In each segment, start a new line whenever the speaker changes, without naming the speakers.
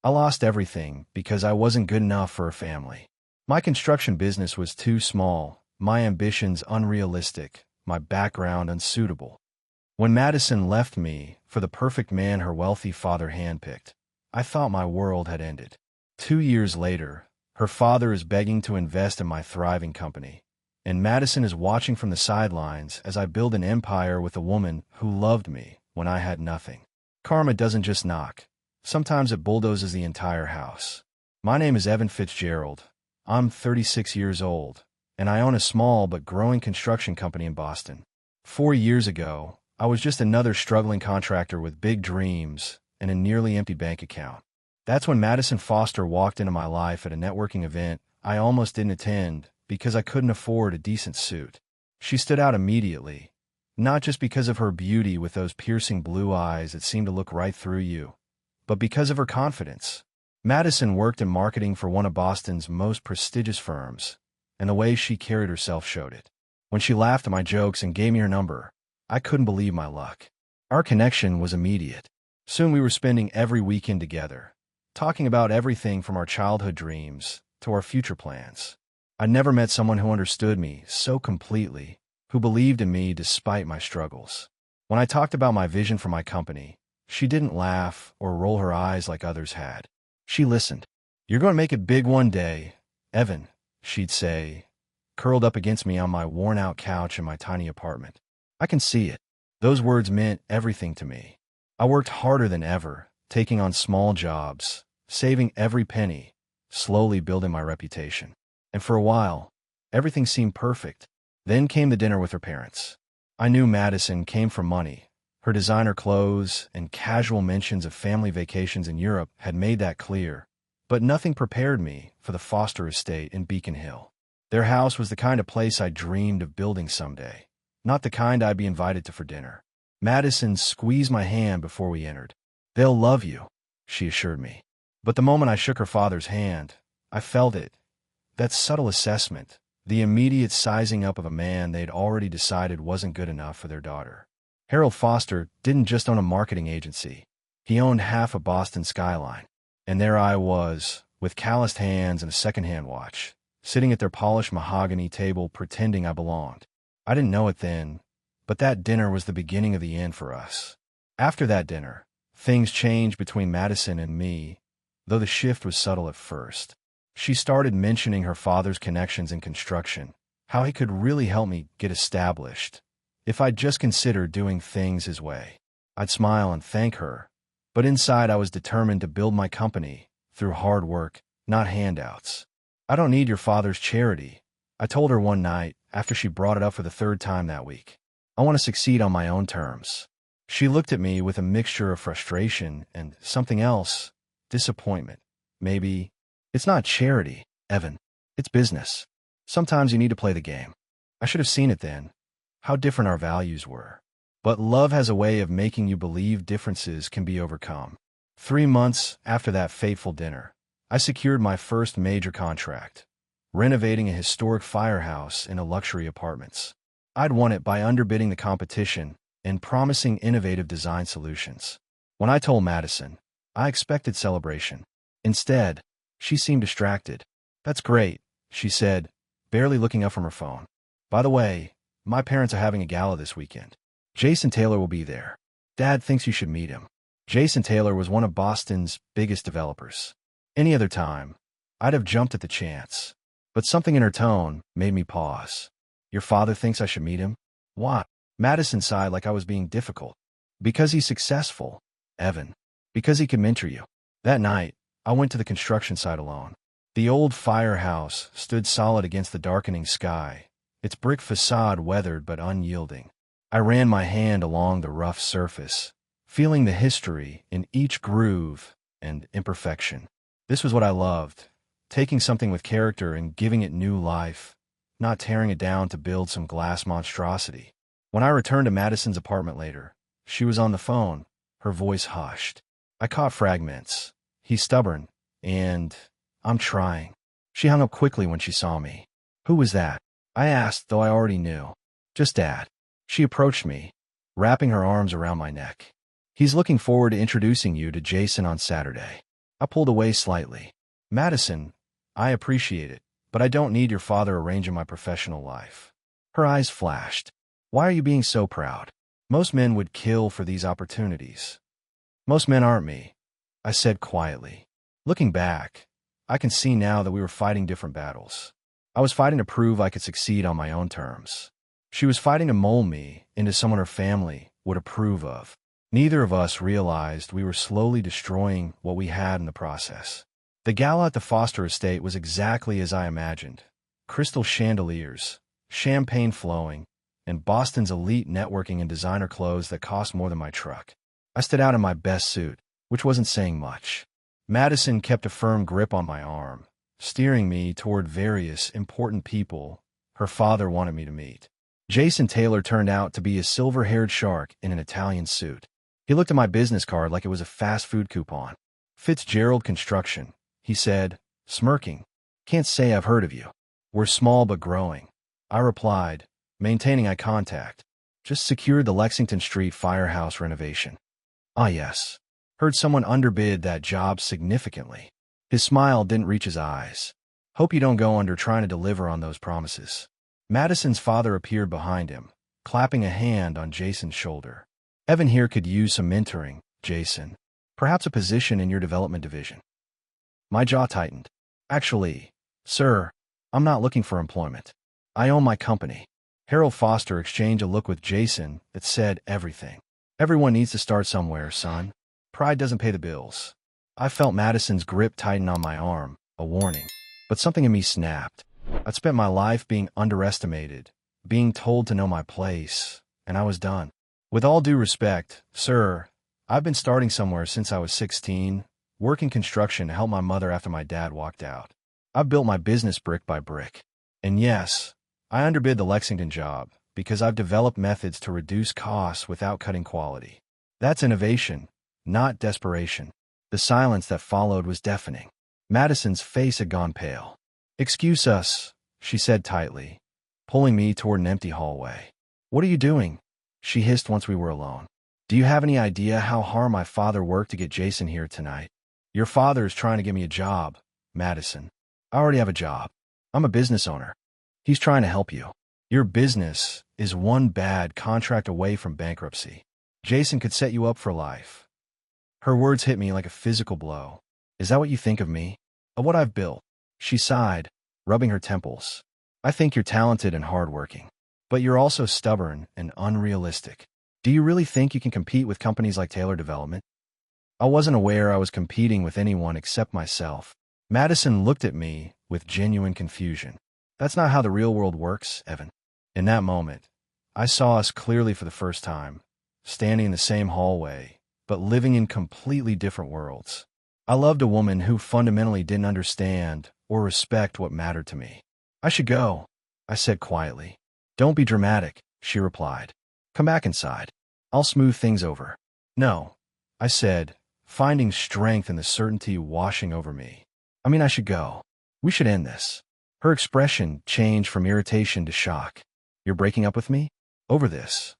I lost everything because I wasn't good enough for a family. My construction business was too small, my ambitions unrealistic, my background unsuitable. When Madison left me for the perfect man her wealthy father handpicked, I thought my world had ended. 2 years later, her father is begging to invest in my thriving company, and Madison is watching from the sidelines as I build an empire with a woman who loved me when I had nothing. Karma doesn't just knock. Sometimes it bulldozes the entire house. My name is Evan Fitzgerald. I'm 36 years old, and I own a small but growing construction company in Boston. 4 years ago, I was just another struggling contractor with big dreams and a nearly empty bank account. That's when Madison Foster walked into my life at a networking event I almost didn't attend because I couldn't afford a decent suit. She stood out immediately, not just because of her beauty with those piercing blue eyes that seemed to look right through you, but because of her confidence. Madison worked in marketing for one of Boston's most prestigious firms, and the way she carried herself showed it. When she laughed at my jokes and gave me her number, I couldn't believe my luck. Our connection was immediate. Soon we were spending every weekend together, talking about everything from our childhood dreams to our future plans. I'd never met someone who understood me so completely, who believed in me despite my struggles. When I talked about my vision for my company, she didn't laugh or roll her eyes like others had. She listened. "You're going to make it big one day, Evan," she'd say, curled up against me on my worn-out couch in my tiny apartment. I can see it. Those words meant everything to me. I worked harder than ever, taking on small jobs, saving every penny, slowly building my reputation. And for a while, everything seemed perfect. Then came the dinner with her parents. I knew Madison came from money. Her designer clothes and casual mentions of family vacations in Europe had made that clear, but nothing prepared me for the Foster estate in Beacon Hill. Their house was the kind of place I dreamed of building someday, not the kind I'd be invited to for dinner. Madison squeezed my hand before we entered. "They'll love you," she assured me. But the moment I shook her father's hand, I felt it. That subtle assessment, the immediate sizing up of a man they'd already decided wasn't good enough for their daughter. Harold Foster didn't just own a marketing agency. He owned half of Boston skyline. And there I was, with calloused hands and a second-hand watch, sitting at their polished mahogany table pretending I belonged. I didn't know it then, but that dinner was the beginning of the end for us. After that dinner, things changed between Madison and me, though the shift was subtle at first. She started mentioning her father's connections in construction, how he could really help me get established if I'd just considered doing things his way. I'd smile and thank her, but inside I was determined to build my company through hard work, not handouts. "I don't need your father's charity," I told her one night after she brought it up for the third time that week. "I want to succeed on my own terms." She looked at me with a mixture of frustration and something else, disappointment. "Maybe it's not charity, Evan. It's business. Sometimes you need to play the game." I should have seen it then, how different our values were. But love has a way of making you believe differences can be overcome. 3 months after that fateful dinner, I secured my first major contract, renovating a historic firehouse into luxury apartments. I'd won it by underbidding the competition and promising innovative design solutions. When I told Madison, I expected celebration. Instead, she seemed distracted. "That's great," she said, barely looking up from her phone. "By the way, my parents are having a gala this weekend. Jason Taylor will be there. Dad thinks you should meet him." Jason Taylor was one of Boston's biggest developers. Any other time, I'd have jumped at the chance. But something in her tone made me pause. "Your father thinks I should meet him?" "Why?" Madison sighed like I was being difficult. "Because he's successful, Evan. Because he can mentor you." That night, I went to the construction site alone. The old firehouse stood solid against the darkening sky, its brick facade weathered but unyielding. I ran my hand along the rough surface, feeling the history in each groove and imperfection. This was what I loved, taking something with character and giving it new life, not tearing it down to build some glass monstrosity. When I returned to Madison's apartment later, she was on the phone, her voice hushed. I caught fragments. "He's stubborn, and I'm trying." She hung up quickly when she saw me. "Who was that?" I asked, though I already knew. "Just Dad." She approached me, wrapping her arms around my neck. "He's looking forward to introducing you to Jason on Saturday." I pulled away slightly. Madison, I appreciate it, but I don't need your father arranging my professional life. Her eyes flashed. Why are you being so proud? Most men would kill for these opportunities. Most men aren't me, I said quietly. Looking back, I can see now that we were fighting different battles. I was fighting to prove I could succeed on my own terms. She was fighting to mold me into someone her family would approve of. Neither of us realized we were slowly destroying what we had in the process. The gala at the Foster estate was exactly as I imagined. Crystal chandeliers, champagne flowing, and Boston's elite networking and designer clothes that cost more than my truck. I stood out in my best suit, which wasn't saying much. Madison kept a firm grip on my arm, steering me toward various important people her father wanted me to meet. Jason Taylor turned out to be a silver-haired shark in an Italian suit. He looked at my business card like it was a fast food coupon. Fitzgerald Construction, he said, smirking. Can't say I've heard of you. We're small but growing. I replied, maintaining eye contact. Just secured the Lexington Street firehouse renovation. Ah yes. Heard someone underbid that job significantly. His smile didn't reach his eyes. Hope you don't go under trying to deliver on those promises. Madison's father appeared behind him, clapping a hand on Jason's shoulder. Evan here could use some mentoring, Jason. Perhaps a position in your development division. My jaw tightened. Actually, sir, I'm not looking for employment. I own my company. Harold Foster exchanged a look with Jason that said everything. Everyone needs to start somewhere, son. Pride doesn't pay the bills. I felt Madison's grip tighten on my arm, a warning. But something in me snapped. I'd spent my life being underestimated, being told to know my place, and I was done. With all due respect, sir, I've been starting somewhere since I was 16, working construction to help my mother after my dad walked out. I've built my business brick by brick. And yes, I underbid the Lexington job because I've developed methods to reduce costs without cutting quality. That's innovation, not desperation. The silence that followed was deafening. Madison's face had gone pale. Excuse us, she said tightly, pulling me toward an empty hallway. What are you doing? She hissed once we were alone. Do you have any idea how hard my father worked to get Jason here tonight? Your father is trying to get me a job, Madison. I already have a job. I'm a business owner. He's trying to help you. Your business is one bad contract away from bankruptcy. Jason could set you up for life. Her words hit me like a physical blow. Is that what you think of me? Of what I've built? She sighed, rubbing her temples. I think you're talented and hardworking. But you're also stubborn and unrealistic. Do you really think you can compete with companies like Taylor Development? I wasn't aware I was competing with anyone except myself. Madison looked at me with genuine confusion. That's not how the real world works, Evan. In that moment, I saw us clearly for the first time, standing in the same hallway, but living in completely different worlds. I loved a woman who fundamentally didn't understand or respect what mattered to me. I should go, I said quietly. Don't be dramatic, she replied. Come back inside. I'll smooth things over. No, I said, finding strength in the certainty washing over me. I mean, I should go. We should end this. Her expression changed from irritation to shock. You're breaking up with me? Over this.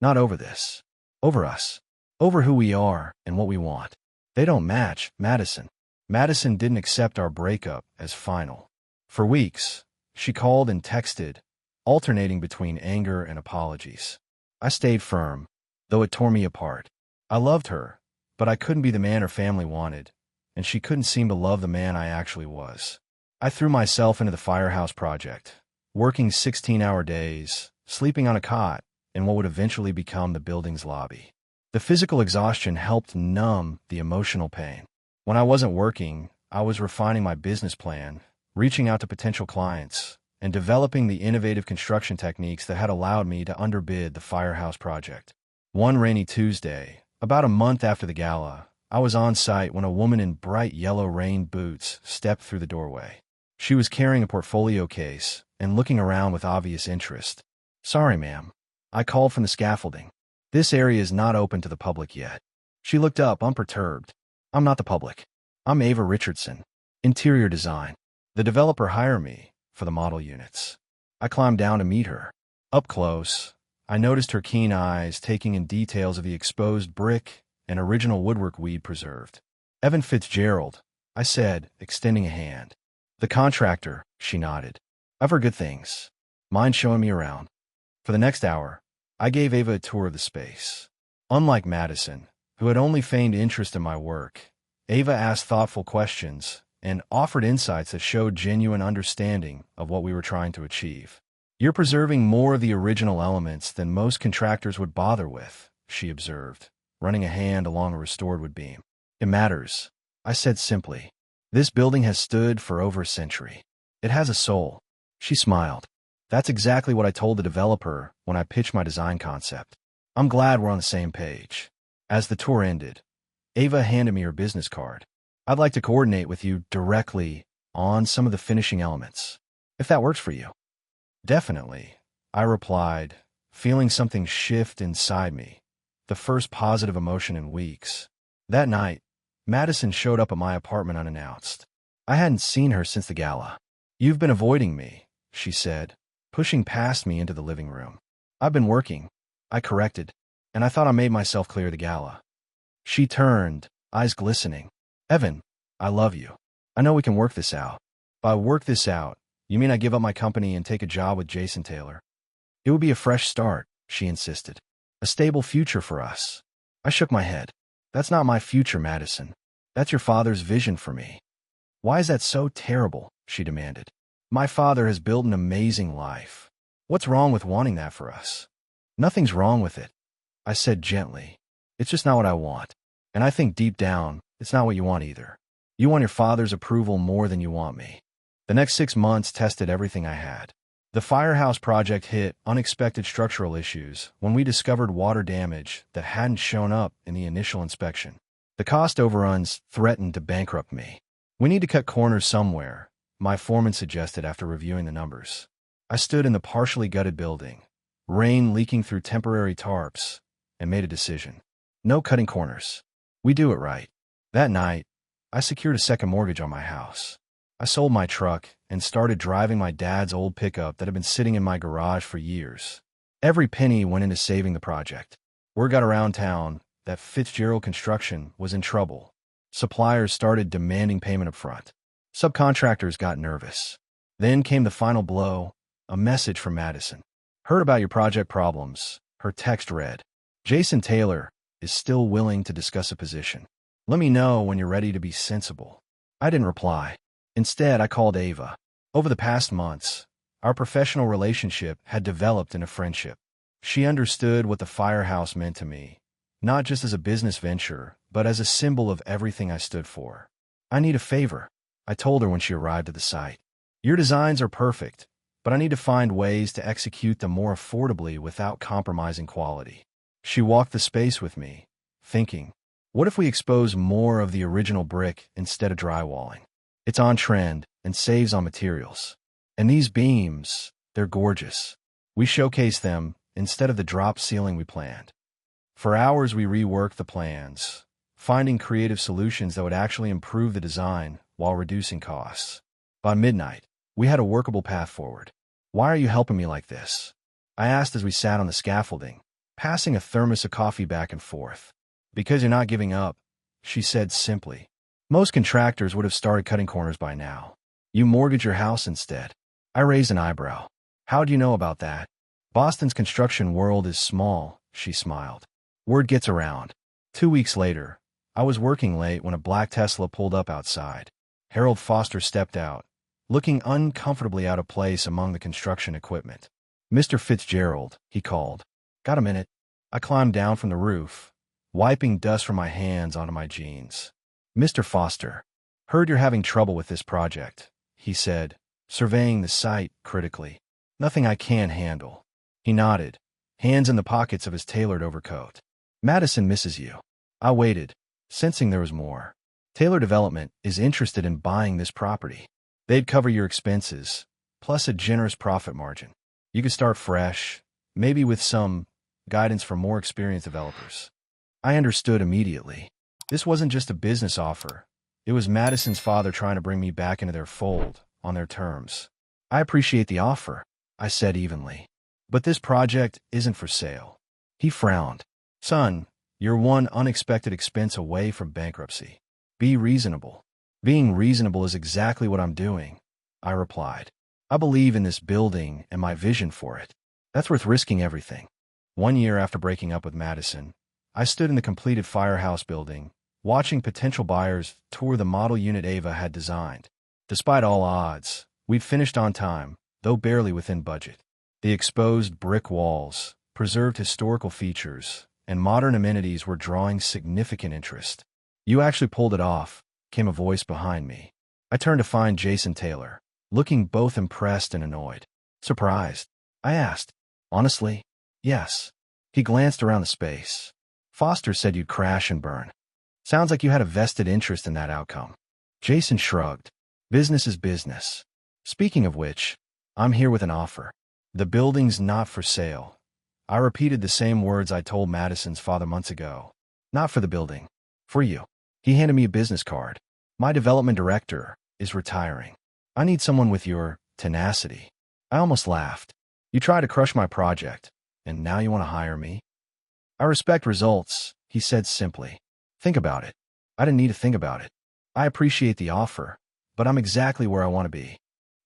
Not over this. Over us. Over who we are and what we want. They don't match, Madison. Madison didn't accept our breakup as final. For weeks, she called and texted, alternating between anger and apologies. I stayed firm, though it tore me apart. I loved her, but I couldn't be the man her family wanted, and she couldn't seem to love the man I actually was. I threw myself into the firehouse project, working 16-hour days, sleeping on a cot in what would eventually become the building's lobby. The physical exhaustion helped numb the emotional pain. When I wasn't working, I was refining my business plan, reaching out to potential clients, and developing the innovative construction techniques that had allowed me to underbid the firehouse project. One rainy Tuesday, about a month after the gala, I was on site when a woman in bright yellow rain boots stepped through the doorway. She was carrying a portfolio case and looking around with obvious interest. Sorry, ma'am. I called from the scaffolding. This area is not open to the public yet. She looked up, unperturbed. I'm not the public. I'm Ava Richardson, interior design. The developer hired me for the model units. I climbed down to meet her. Up close, I noticed her keen eyes taking in details of the exposed brick and original woodwork we'd preserved. Evan Fitzgerald, I said, extending a hand. The contractor, she nodded. I've heard good things. Mind showing me around? For the next hour, I gave Ava a tour of the space. Unlike Madison, who had only feigned interest in my work, Ava asked thoughtful questions and offered insights that showed genuine understanding of what we were trying to achieve. You're preserving more of the original elements than most contractors would bother with, she observed, running a hand along a restored wood beam. It matters, I said simply. This building has stood for over a century. It has a soul. She smiled. That's exactly what I told the developer when I pitched my design concept. I'm glad we're on the same page. As the tour ended, Ava handed me her business card. I'd like to coordinate with you directly on some of the finishing elements, if that works for you. Definitely, I replied, feeling something shift inside me, the first positive emotion in weeks. That night, Madison showed up at my apartment unannounced. I hadn't seen her since the gala. You've been avoiding me, she said, pushing past me into the living room. I've been working, I corrected, and I thought I made myself clear at the gala. She turned, eyes glistening. Evan, I love you. I know we can work this out. By work this out, you mean I give up my company and take a job with Jason Taylor? It would be a fresh start, she insisted. A stable future for us. I shook my head. That's not my future, Madison. That's your father's vision for me. Why is that so terrible? She demanded. My father has built an amazing life. What's wrong with wanting that for us? Nothing's wrong with it, I said gently. It's just not what I want. And I think deep down, it's not what you want either. You want your father's approval more than you want me. The next 6 months tested everything I had. The firehouse project hit unexpected structural issues when we discovered water damage that hadn't shown up in the initial inspection. The cost overruns threatened to bankrupt me. We need to cut corners somewhere, my foreman suggested after reviewing the numbers. I stood in the partially gutted building, rain leaking through temporary tarps, and made a decision. No cutting corners. We do it right. That night, I secured a second mortgage on my house. I sold my truck and started driving my dad's old pickup that had been sitting in my garage for years. Every penny went into saving the project. Word got around town that Fitzgerald Construction was in trouble. Suppliers started demanding payment up front. Subcontractors got nervous. Then came the final blow, a message from Madison. Heard about your project problems, her text read. Jason Taylor is still willing to discuss a position. Let me know when you're ready to be sensible. I didn't reply. Instead, I called Ava. Over the past months, our professional relationship had developed into friendship. She understood what the firehouse meant to me, not just as a business venture, but as a symbol of everything I stood for. I need a favor, I told her when she arrived at the site. Your designs are perfect, but I need to find ways to execute them more affordably without compromising quality. She walked the space with me, thinking, what if we expose more of the original brick instead of drywalling? It's on trend and saves on materials. And these beams, they're gorgeous. We showcase them instead of the drop ceiling we planned. For hours we reworked the plans, finding creative solutions that would actually improve the design while reducing costs. By midnight, we had a workable path forward. Why are you helping me like this? I asked as we sat on the scaffolding, passing a thermos of coffee back and forth. Because you're not giving up, she said simply. Most contractors would have started cutting corners by now. You mortgage your house instead. I raised an eyebrow. How do you know about that? Boston's construction world is small, she smiled. Word gets around. 2 weeks later, I was working late when a black Tesla pulled up outside. Harold Foster stepped out, looking uncomfortably out of place among the construction equipment. Mr. Fitzgerald, he called. Got a minute? I climbed down from the roof, wiping dust from my hands onto my jeans. Mr. Foster, heard you're having trouble with this project, he said, surveying the site critically. Nothing I can't handle. He nodded, hands in the pockets of his tailored overcoat. Madison misses you. I waited, sensing there was more. Taylor Development is interested in buying this property. They'd cover your expenses, plus a generous profit margin. You could start fresh, maybe with some guidance from more experienced developers. I understood immediately. This wasn't just a business offer. It was Madison's father trying to bring me back into their fold, on their terms. I appreciate the offer, I said evenly. But this project isn't for sale. He frowned. Son, you're one unexpected expense away from bankruptcy. Be reasonable. Being reasonable is exactly what I'm doing, I replied. I believe in this building and my vision for it. That's worth risking everything. 1 year after breaking up with Madison, I stood in the completed firehouse building, watching potential buyers tour the model unit Ava had designed. Despite all odds, we'd finished on time, though barely within budget. The exposed brick walls, preserved historical features, and modern amenities were drawing significant interest. "You actually pulled it off," came a voice behind me. I turned to find Jason Taylor, looking both impressed and annoyed. "Surprised?" I asked. "Honestly, yes." He glanced around the space. "Foster said you'd crash and burn. Sounds like you had a vested interest in that outcome." Jason shrugged. "Business is business. Speaking of which, I'm here with an offer. The building's not for sale." I repeated the same words I told Madison's father months ago. "Not for the building. For you." He handed me a business card. "My development director is retiring. I need someone with your tenacity." I almost laughed. "You tried to crush my project, and now you want to hire me?" "I respect results," he said simply. "Think about it." I didn't need to think about it. "I appreciate the offer, but I'm exactly where I want to be."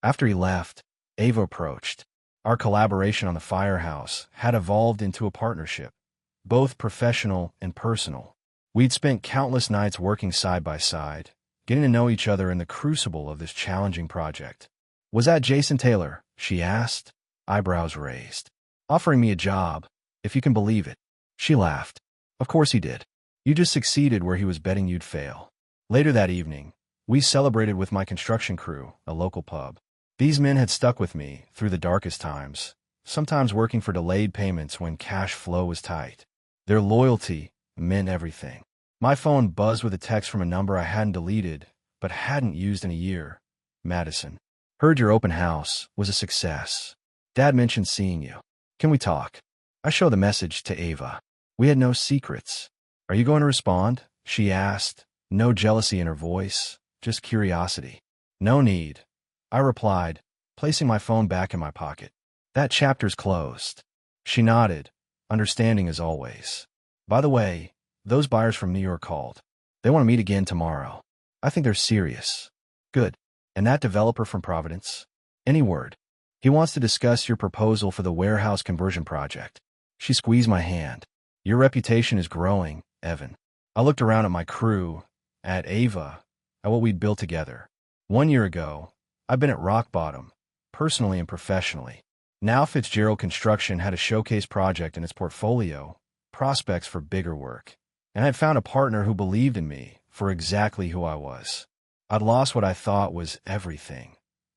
After he left, Ava approached. Our collaboration on the firehouse had evolved into a partnership, both professional and personal. We'd spent countless nights working side by side, getting to know each other in the crucible of this challenging project. "Was that Jason Taylor?" she asked, eyebrows raised. "Offering me a job, if you can believe it." She laughed. "Of course he did. You just succeeded where he was betting you'd fail." Later that evening, we celebrated with my construction crew, a local pub. These men had stuck with me through the darkest times, sometimes working for delayed payments when cash flow was tight. Their loyalty meant everything. My phone buzzed with a text from a number I hadn't deleted, but hadn't used in a year. "Madison. Heard your open house was a success. Dad mentioned seeing you. Can we talk?" I showed the message to Ava. We had no secrets. "Are you going to respond?" she asked, no jealousy in her voice, just curiosity. "No need," I replied, placing my phone back in my pocket. "That chapter's closed." She nodded, understanding as always. "By the way, those buyers from New York called. They want to meet again tomorrow. I think they're serious." "Good. And that developer from Providence? Any word?" "He wants to discuss your proposal for the warehouse conversion project." She squeezed my hand. "Your reputation is growing, Evan." I looked around at my crew, at Ava, at what we'd built together. 1 year ago, I'd been at rock bottom, personally and professionally. Now Fitzgerald Construction had a showcase project in its portfolio, prospects for bigger work. And I'd found a partner who believed in me for exactly who I was. I'd lost what I thought was everything,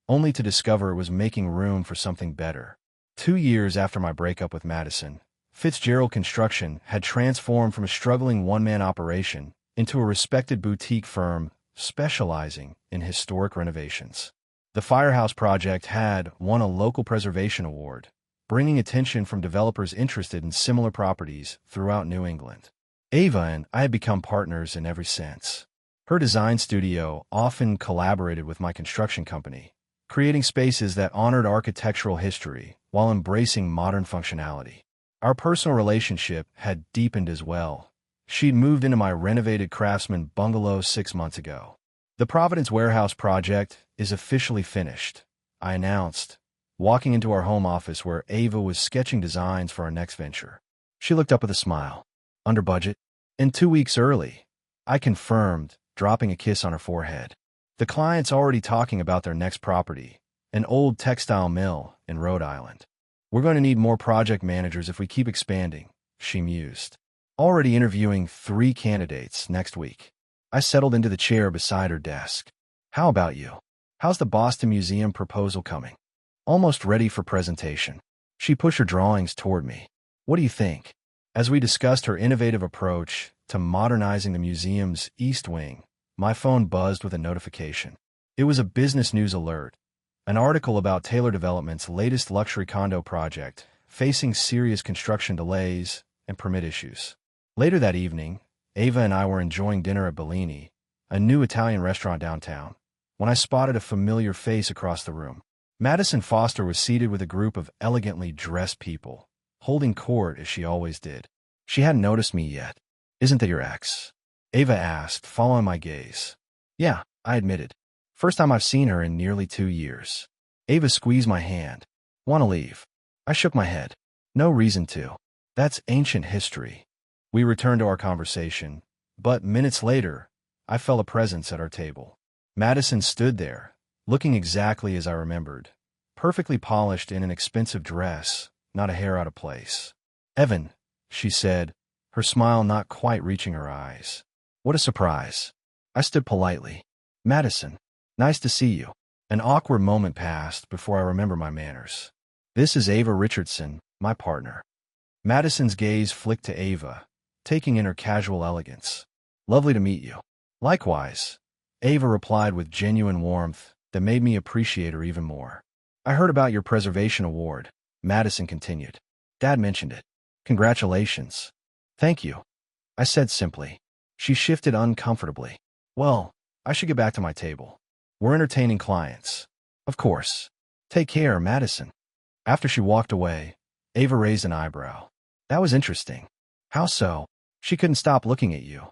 only to discover it was making room for something better. 2 years after my breakup with Madison, Fitzgerald Construction had transformed from a struggling one-man operation into a respected boutique firm specializing in historic renovations. The firehouse project had won a local preservation award, bringing attention from developers interested in similar properties throughout New England. Ava and I had become partners in every sense. Her design studio often collaborated with my construction company, creating spaces that honored architectural history while embracing modern functionality. Our personal relationship had deepened as well. She'd moved into my renovated Craftsman bungalow 6 months ago. "The Providence warehouse project is officially finished," I announced, walking into our home office where Ava was sketching designs for our next venture. She looked up with a smile. "Under budget?" "And 2 weeks early," I confirmed, dropping a kiss on her forehead. "The client's already talking about their next property, an old textile mill in Rhode Island. We're going to need more project managers if we keep expanding," she mused. "Already interviewing 3 candidates next week." I settled into the chair beside her desk. "How about you? How's the Boston Museum proposal coming?" "Almost ready for presentation." She pushed her drawings toward me. "What do you think?" As we discussed her innovative approach to modernizing the museum's East Wing, my phone buzzed with a notification. It was a business news alert, an article about Taylor Development's latest luxury condo project, facing serious construction delays and permit issues. Later that evening, Ava and I were enjoying dinner at Bellini, a new Italian restaurant downtown, when I spotted a familiar face across the room. Madison Foster was seated with a group of elegantly dressed people, holding court as she always did. She hadn't noticed me yet. "Isn't that your ex?" Ava asked, following my gaze. Yeah, I admitted. First time I've seen her in nearly 2 years. Ava squeezed my hand. Want to leave? I shook my head. No reason to. That's ancient history. We returned to our conversation, but minutes later, I felt a presence at our table. Madison stood there, looking exactly as I remembered, perfectly polished in an expensive dress, not a hair out of place. Evan, she said, her smile not quite reaching her eyes. What a surprise. I stood politely. Madison, nice to see you. An awkward moment passed before I remember my manners. This is Ava Richardson, my partner. Madison's gaze flicked to Ava, taking in her casual elegance. Lovely to meet you. Likewise, Ava replied with genuine warmth that made me appreciate her even more. I heard about your preservation award, Madison continued. Dad mentioned it. Congratulations. Thank you, I said simply. She shifted uncomfortably. Well, I should get back to my table. We're entertaining clients. Of course. Take care, Madison. After she walked away, Ava raised an eyebrow. That was interesting. How so? She couldn't stop looking at you,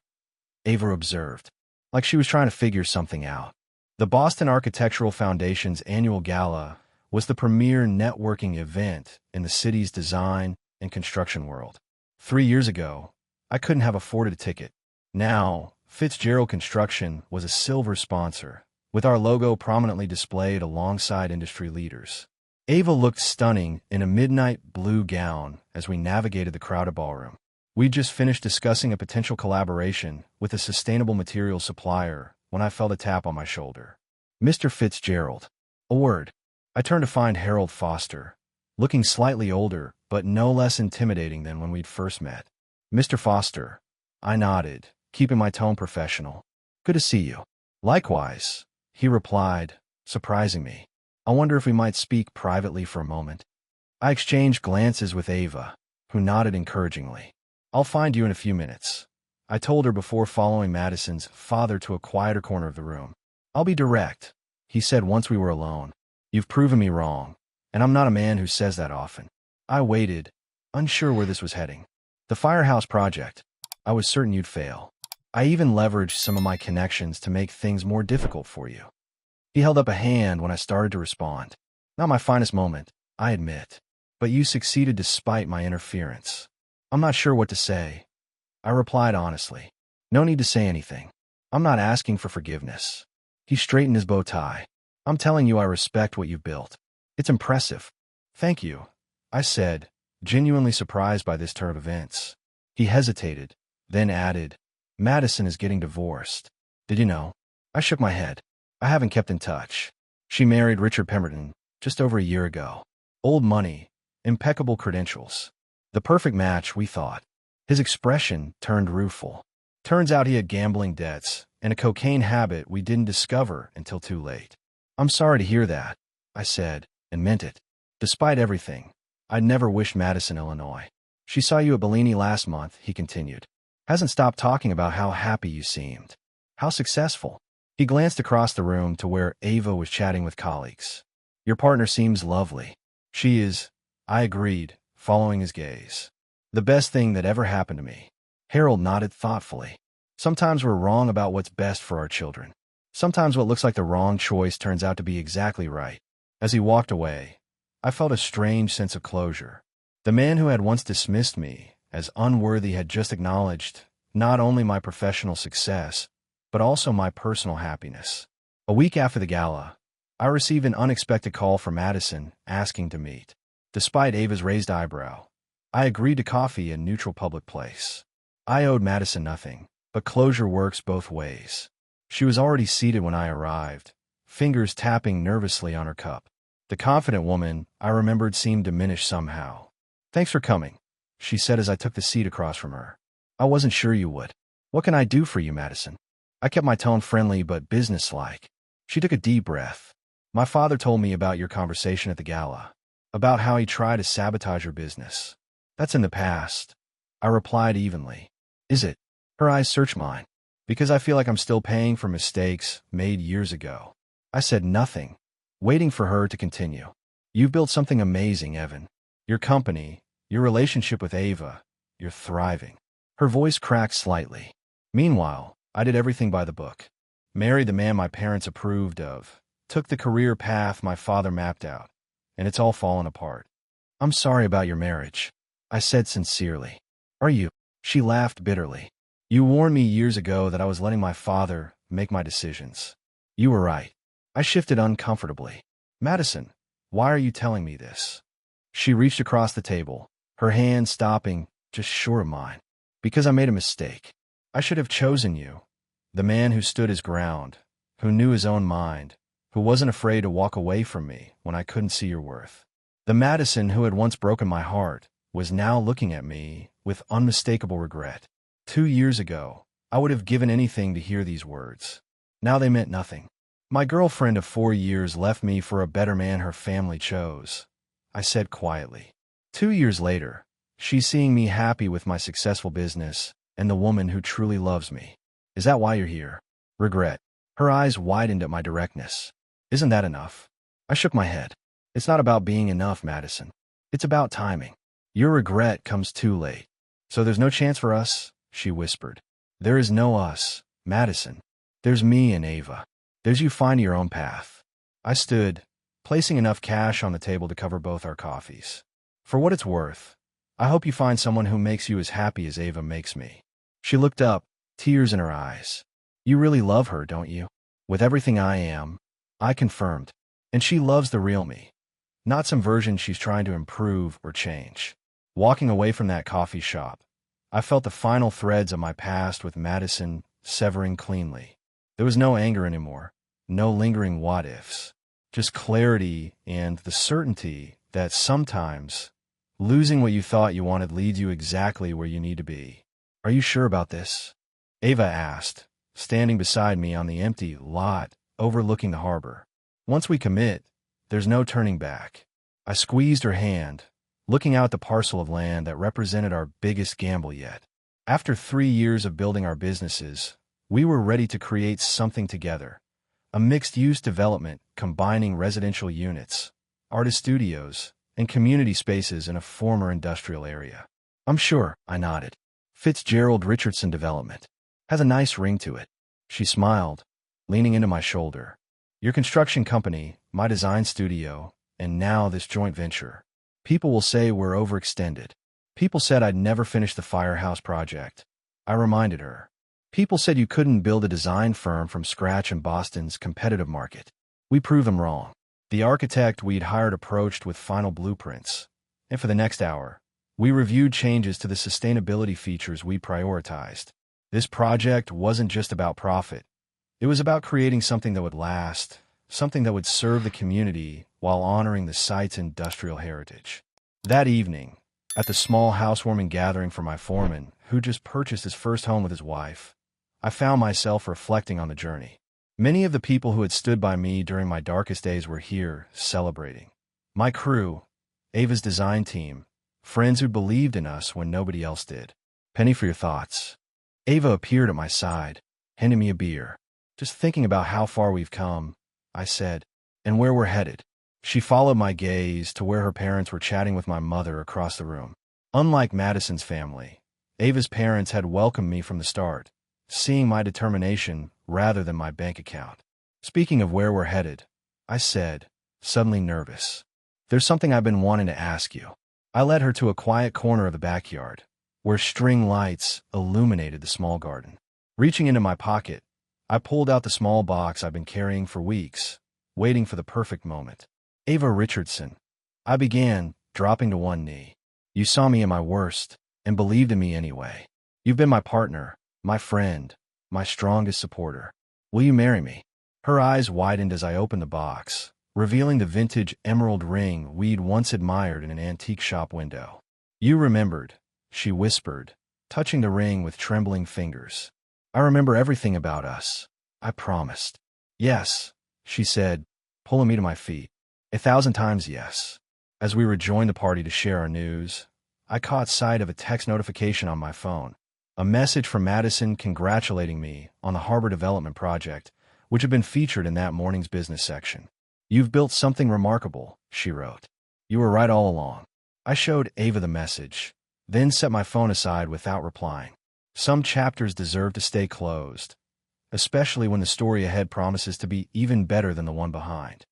Ava observed, like she was trying to figure something out. The Boston Architectural Foundation's annual gala was the premier networking event in the city's design and construction world. 3 years ago, I couldn't have afforded a ticket. Now, Fitzgerald Construction was a silver sponsor, with our logo prominently displayed alongside industry leaders. Ava looked stunning in a midnight blue gown as we navigated the crowded ballroom. We'd just finished discussing a potential collaboration with a sustainable materials supplier when I felt a tap on my shoulder. Mr. Fitzgerald. A word. I turned to find Harold Foster, looking slightly older but no less intimidating than when we'd first met. Mr. Foster. I nodded, keeping my tone professional. Good to see you. Likewise, he replied, surprising me. I wonder if we might speak privately for a moment. I exchanged glances with Ava, who nodded encouragingly. I'll find you in a few minutes, I told her before following Madison's father to a quieter corner of the room. I'll be direct, he said once we were alone. You've proven me wrong, and I'm not a man who says that often. I waited, unsure where this was heading. The firehouse project. I was certain you'd fail. I even leveraged some of my connections to make things more difficult for you. He held up a hand when I started to respond. Not my finest moment, I admit, but you succeeded despite my interference. I'm not sure what to say, I replied honestly. No need to say anything. I'm not asking for forgiveness. He straightened his bow tie. I'm telling you I respect what you've built. It's impressive. Thank you, I said, genuinely surprised by this turn of events. He hesitated, then added, Madison is getting divorced. Did you know? I shook my head. I haven't kept in touch. She married Richard Pemberton just over a year ago. Old money, impeccable credentials. The perfect match, we thought. His expression turned rueful. Turns out he had gambling debts and a cocaine habit we didn't discover until too late. I'm sorry to hear that, I said, and meant it. Despite everything, I'd never wished Madison, Illinois. She saw you at Bellini last month, he continued. Hasn't stopped talking about how happy you seemed. How successful. He glanced across the room to where Ava was chatting with colleagues. Your partner seems lovely. She is, I agreed, following his gaze. The best thing that ever happened to me. Harold nodded thoughtfully. Sometimes we're wrong about what's best for our children. Sometimes what looks like the wrong choice turns out to be exactly right. As he walked away, I felt a strange sense of closure. The man who had once dismissed me as unworthy had just acknowledged not only my professional success, but also my personal happiness. A week after the gala, I received an unexpected call from Madison asking to meet. Despite Ava's raised eyebrow, I agreed to coffee in a neutral public place. I owed Madison nothing, but closure works both ways. She was already seated when I arrived, fingers tapping nervously on her cup. The confident woman, I remembered, seemed diminished somehow. Thanks for coming, she said as I took the seat across from her. I wasn't sure you would. What can I do for you, Madison? I kept my tone friendly but businesslike. She took a deep breath. My father told me about your conversation at the gala, about how he tried to sabotage your business. That's in the past, I replied evenly. Is it? Her eyes searched mine. Because I feel like I'm still paying for mistakes made years ago. I said nothing, waiting for her to continue. You've built something amazing, Evan. Your company, your relationship with Ava, you're thriving. Her voice cracked slightly. Meanwhile, I did everything by the book. Married the man my parents approved of, took the career path my father mapped out, and it's all fallen apart. I'm sorry about your marriage, I said sincerely. Are you? She laughed bitterly. You warned me years ago that I was letting my father make my decisions. You were right. I shifted uncomfortably. Madison, why are you telling me this? She reached across the table, her hand stopping just short of mine. Because I made a mistake. I should have chosen you. The man who stood his ground, who knew his own mind, who wasn't afraid to walk away from me when I couldn't see your worth. The Madison who had once broken my heart was now looking at me with unmistakable regret. 2 years ago, I would have given anything to hear these words. Now they meant nothing. My girlfriend of 4 years left me for a better man her family chose, I said quietly. 2 years later, she's seeing me happy with my successful business and the woman who truly loves me. Is that why you're here? Regret. Her eyes widened at my directness. Isn't that enough? I shook my head. It's not about being enough, Madison. It's about timing. Your regret comes too late. So there's no chance for us, she whispered. There is no us, Madison. There's me and Ava. There's you finding your own path. I stood, placing enough cash on the table to cover both our coffees. For what it's worth, I hope you find someone who makes you as happy as Ava makes me. She looked up, tears in her eyes. You really love her, don't you? With everything I am, I confirmed. And she loves the real me, not some version she's trying to improve or change. Walking away from that coffee shop, I felt the final threads of my past with Madison severing cleanly. There was no anger anymore, no lingering what-ifs, just clarity and the certainty that sometimes losing what you thought you wanted leads you exactly where you need to be. Are you sure about this? Ava asked, standing beside me on the empty lot overlooking the harbor. Once we commit, there's no turning back. I squeezed her hand, looking out the parcel of land that represented our biggest gamble yet. After 3 years of building our businesses, we were ready to create something together. A mixed-use development combining residential units, artist studios, and community spaces in a former industrial area. I'm sure, I nodded. Fitzgerald Richardson Development. Has a nice ring to it. She smiled, leaning into my shoulder. Your construction company, my design studio, and now this joint venture. People will say we're overextended. People said I'd never finish the firehouse project. I reminded her. People said you couldn't build a design firm from scratch in Boston's competitive market. We proved them wrong. The architect we'd hired approached with final blueprints, and for the next hour, we reviewed changes to the sustainability features we prioritized. This project wasn't just about profit. It was about creating something that would last, something that would serve the community while honoring the site's industrial heritage. That evening, at the small housewarming gathering for my foreman, who just purchased his first home with his wife, I found myself reflecting on the journey. Many of the people who had stood by me during my darkest days were here, celebrating. My crew, Ava's design team, friends who believed in us when nobody else did. Penny for your thoughts. Ava appeared at my side, handing me a beer. Just thinking about how far we've come, I said, and where we're headed. She followed my gaze to where her parents were chatting with my mother across the room. Unlike Madison's family, Ava's parents had welcomed me from the start, seeing my determination rather than my bank account. Speaking of where we're headed, I said, suddenly nervous. There's something I've been wanting to ask you. I led her to a quiet corner of the backyard, where string lights illuminated the small garden. Reaching into my pocket, I pulled out the small box I've been carrying for weeks, waiting for the perfect moment. Ava Richardson. I began, dropping to one knee. You saw me in my worst, and believed in me anyway. You've been my partner, my friend, my strongest supporter. Will you marry me? Her eyes widened as I opened the box, revealing the vintage emerald ring we'd once admired in an antique shop window. You remembered, she whispered, touching the ring with trembling fingers. I remember everything about us, I promised. Yes, she said, pulling me to my feet. 1,000 times yes. As we rejoined the party to share our news, I caught sight of a text notification on my phone. A message from Madison congratulating me on the harbor development project, which had been featured in that morning's business section. You've built something remarkable, she wrote. You were right all along. I showed Ava the message, then set my phone aside without replying. Some chapters deserve to stay closed, especially when the story ahead promises to be even better than the one behind.